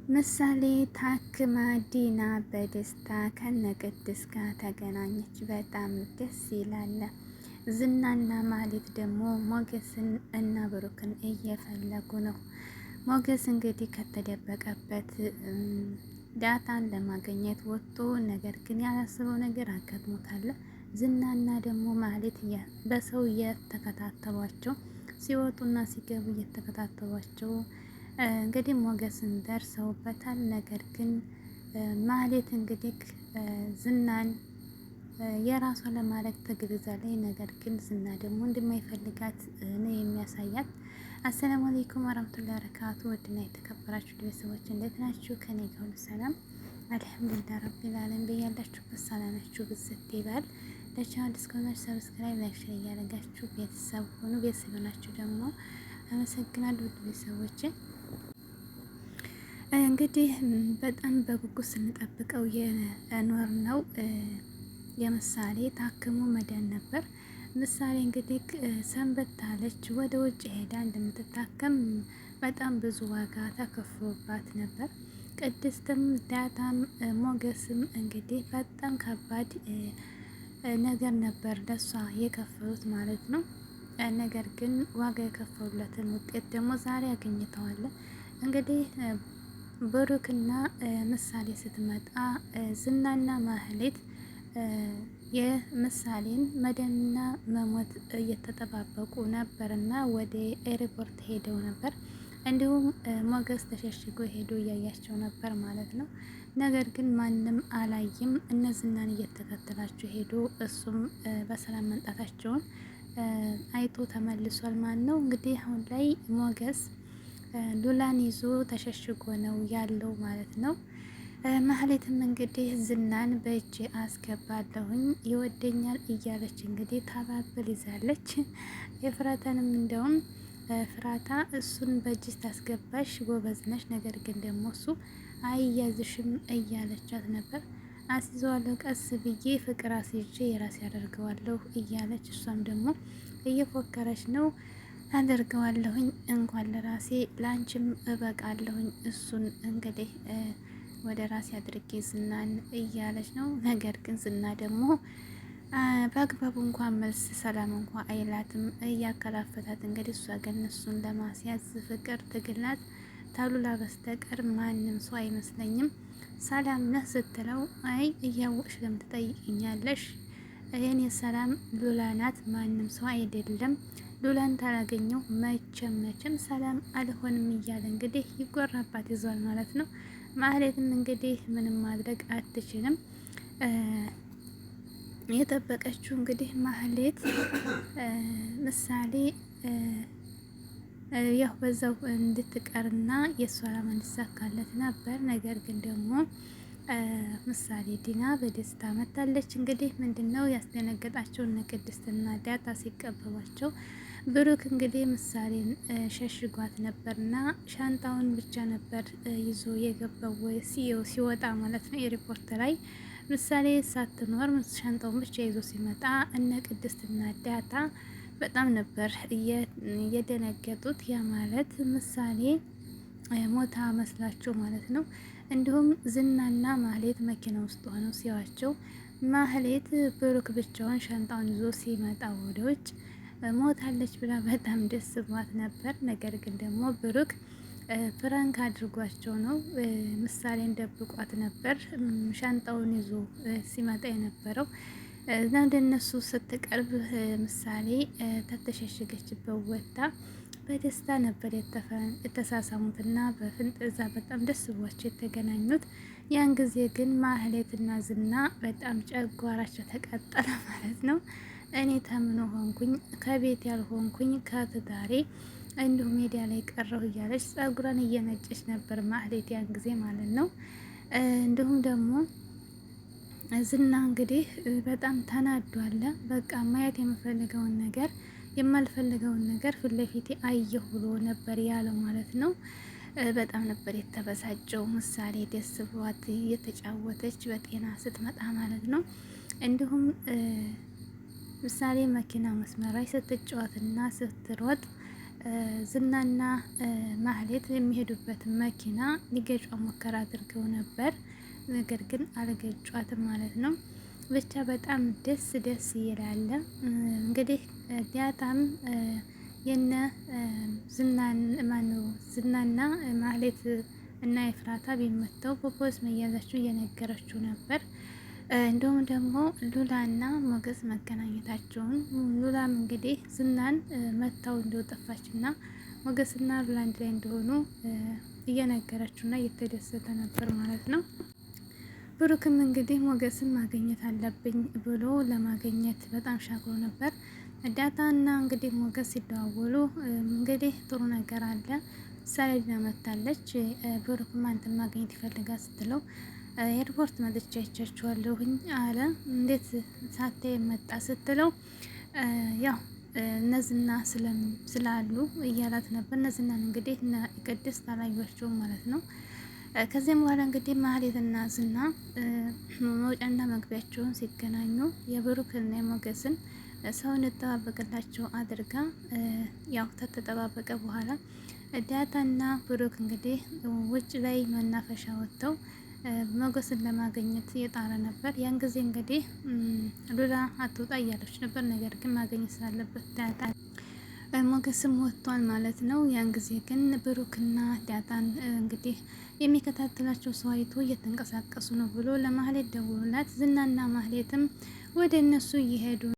ምሳሌ ታክማ ዲና በደስታ ከነቅድስት ጋር ተገናኘች። በጣም ደስ ይላል። ዝናና ማህሌት ደግሞ ሞገስን እና ብሩክን እየፈለጉ ነው። ሞገስ እንግዲህ ከተደበቀበት ዳታን ለማግኘት ወጥቶ፣ ነገር ግን ያላሰበው ነገር አጋጥሞታል። ዝናና ደግሞ ማህሌት በሰው እየተከታተሏቸው ሲወጡና ሲገቡ እየተከታተሏቸው እንግዲህ ሞገስን ደርሰውበታል። ነገር ግን ማህሌት እንግዲህ ዝናን የራሷ ለማድረግ ተግዛለች። ነገር ግን ዝና ደግሞ እንደማይፈልጋት ነው የሚያሳያት። አሰላሙ አለይኩም ወራህመቱላሂ ወበረካቱ። ወድና የተከበራችሁ ቤተሰቦች እንዴት ናችሁ? ከኔ ጋር ሁሉ ሰላም አልሐምዱሊላህ ረቢል ዓለሚን። በያላችሁበት ሰላማችሁ ብዝት ይበል። ለቻናል ዲስኮቨር ሰብስክራይብ፣ ላይክ፣ ሼር እያደረጋችሁ ቤተሰብ ሆኑ። ቤተሰብ ናችሁ ደግሞ አመሰግናለሁ። ውድ ቤተሰቦቼ እንግዲህ በጣም በጉጉት ስንጠብቀው የኖር ነው የምሳሌ ታክሞ መዳን ነበር። ምሳሌ እንግዲህ ሰንበታለች ወደ ውጭ ሄዳ እንደምትታከም በጣም ብዙ ዋጋ ተከፍሎባት ነበር። ቅድስትም ዳታም ሞገስም እንግዲህ በጣም ከባድ ነገር ነበር ለሷ የከፈሉት ማለት ነው። ነገር ግን ዋጋ የከፈሉለትን ውጤት ደግሞ ዛሬ አግኝተዋል። እንግዲህ ብሩክና ምሳሌ ስትመጣ ዝናና ማህሌት የምሳሌን መዳንና መሞት እየተጠባበቁ ነበርና ወደ ኤርፖርት ሄደው ነበር። እንዲሁም ሞገስ ተሸሽጎ ሄዶ እያያቸው ነበር ማለት ነው። ነገር ግን ማንም አላይም። እነዝናን እየተከተላቸው ሄዶ እሱም በሰላም መምጣታቸውን አይቶ ተመልሷል ማለት ነው። እንግዲህ አሁን ላይ ሞገስ ሉላን ይዞ ተሸሽጎ ነው ያለው ማለት ነው። ማህሌትም እንግዲህ ዝናን በእጅ አስገባለሁኝ ይወደኛል እያለች እንግዲህ ታባብል ይዛለች። የፍራታንም እንደውም ፍራታ እሱን በእጅ ታስገባሽ ጎበዝ ነሽ፣ ነገር ግን ደግሞ እሱ አይያዝሽም እያለቻት ነበር። አስይዘዋለሁ ቀስ ብዬ ፍቅር አስይዤ የራሴ ያደርገዋለሁ እያለች እሷም ደግሞ እየፎከረች ነው። አደርገዋለሁኝ እንኳን ለራሴ ላንቺም እበቃለሁኝ እሱን እንግዲህ ወደ ራሴ አድርጌ ዝናን እያለች ነው። ነገር ግን ዝና ደግሞ በአግባቡ እንኳን መልስ ሰላም እንኳን አይላትም እያከላፈታት እንግዲህ እሷ ግን እሱን ለማስያዝ ፍቅር ትግላት ታሉላ በስተቀር ማንም ሰው አይመስለኝም። ሰላም ነህ ስትለው አይ እያወቅሽ ለምን ትጠይቅኛለሽ? የኔ ሰላም ሉላ ናት፣ ማንም ሰው አይደለም። ሉላን ታላገኘው መቼም ሰላም አልሆንም እያለ እንግዲህ ይጎራባት ይዟል ማለት ነው። ማህሌትም እንግዲህ ምንም ማድረግ አትችልም። የጠበቀችው እንግዲህ ማህሌት ምሳሌ ያው በዛው እንድትቀርና የእሷ ዓላማ እንዲሳካለት ነበር። ነገር ግን ደግሞ ምሳሌ ዲና በደስታ መታለች። እንግዲህ ምንድነው ያስደነገጣቸው እነ ቅድስትና ዳታ ሲቀበሏቸው ብሩክ እንግዲህ ምሳሌን ሸሽጓት ነበርና ሻንጣውን ብቻ ነበር ይዞ የገባው ሲወጣ ማለት ነው። የሪፖርት ላይ ምሳሌ ሳትኖር ሻንጣውን ብቻ ይዞ ሲመጣ እነ ቅድስትና ዳታ በጣም ነበር የደነገጡት። ያ ማለት ምሳሌ ሞታ መስላቸው ማለት ነው። እንዲሁም ዝናና ማህሌት መኪና ውስጥ ሆነው ሲያዋቸው ማህሌት ብሩክ ብቻውን ሻንጣውን ይዞ ሲመጣ ወደ ውጭ ሞታለች ብላ በጣም ደስ ብሏት ነበር። ነገር ግን ደግሞ ብሩክ ፍራንክ አድርጓቸው ነው ምሳሌን ደብቋት ነበር ሻንጣውን ይዞ ሲመጣ የነበረው። ወደ እነሱ ስትቀርብ ምሳሌ ተተሸሸገችበት ወጣ በደስታ ነበር የተሳሳሙትና በፍንጥዛ በጣም ደስ ብሏቸው የተገናኙት። ያን ጊዜ ግን ማህሌትና ዝና በጣም ጨጓራቸው ተቃጠለ ማለት ነው። እኔ ተምኖ ሆንኩኝ ከቤት ያልሆንኩኝ ከትዳሬ እንዲሁ ሜዲያ ላይ ቀረሁ እያለች ጸጉሯን እየነጨች ነበር ማህሌት ያን ጊዜ ማለት ነው። እንዲሁም ደግሞ ዝና እንግዲህ በጣም ተናዷል። በቃ ማየት የምፈልገውን ነገር የማልፈልገውን ነገር ፊት ለፊቴ አየሁ ብሎ ነበር ያለው ማለት ነው። በጣም ነበር የተበሳጨው። ምሳሌ ደስ ብሏት እየተጫወተች በጤና ስትመጣ ማለት ነው። እንዲሁም ምሳሌ መኪና መስመር ላይ ስትጫወትና ስትሮጥ ዝናና ማህሌት የሚሄዱበት መኪና ሊገጯ ሙከራ አድርገው ነበር። ነገር ግን አልገጯትም ማለት ነው። ብቻ በጣም ደስ ደስ ይላል። እንግዲህ ዲያጣም የነ ዝናና ማህሌት እና ኤፍራታ ቤት መጥተው በፖሊስ መያዛቸው እየነገረችው ነበር። እንዲሁም ደግሞ ሉላና ሞገስ መገናኘታቸውን ሉላም እንግዲህ ዝናን መታው እንደጠፋችና ሞገስና ሉላ አንድ ላይ እንደሆኑ እየነገረችውና እየተደሰተ ነበር ማለት ነው። ብሩክም እንግዲህ ሞገስን ማግኘት አለብኝ ብሎ ለማግኘት በጣም ሻግሮ ነበር። ዳጣና እንግዲህ ሞገስ ሲደዋወሉ እንግዲህ ጥሩ ነገር አለ። ሰሌዳ መታለች። ብሩክም አንተን ማግኘት ይፈልጋል ስትለው ኤርፖርት መጥቼ አይቻችኋለሁኝ አለ። እንዴት ሳታይ መጣ ስትለው ያው እነዝና ስላሉ እያላት ነበር። እነዝናን እንግዲህ ቅድስት አላዩዋቸውም ማለት ነው። ከዚያም በኋላ እንግዲህ ማህሌትና ዝና መውጫና መግቢያቸውን ሲገናኙ የብሩክና የሞገስን ሰው እንጠባበቅላቸው አድርጋ ያው ከተጠባበቀ በኋላ ዳጣና ብሩክ እንግዲህ ውጭ ላይ መናፈሻ ወጥተው ሞገስን ለማግኘት እየጣረ ነበር። ያን ጊዜ እንግዲህ ሉላ አትወጣ እያለች ነበር። ነገር ግን ማግኘት ስላለበት ዳጣ ሞገስም ወጥቷል ማለት ነው። ያን ጊዜ ግን ብሩክና ዳጣን እንግዲህ የሚከታተላቸው ሰው አይቶ እየተንቀሳቀሱ ነው ብሎ ለማህሌት ደውሎላት ዝናና ማህሌትም ወደ እነሱ እየሄዱ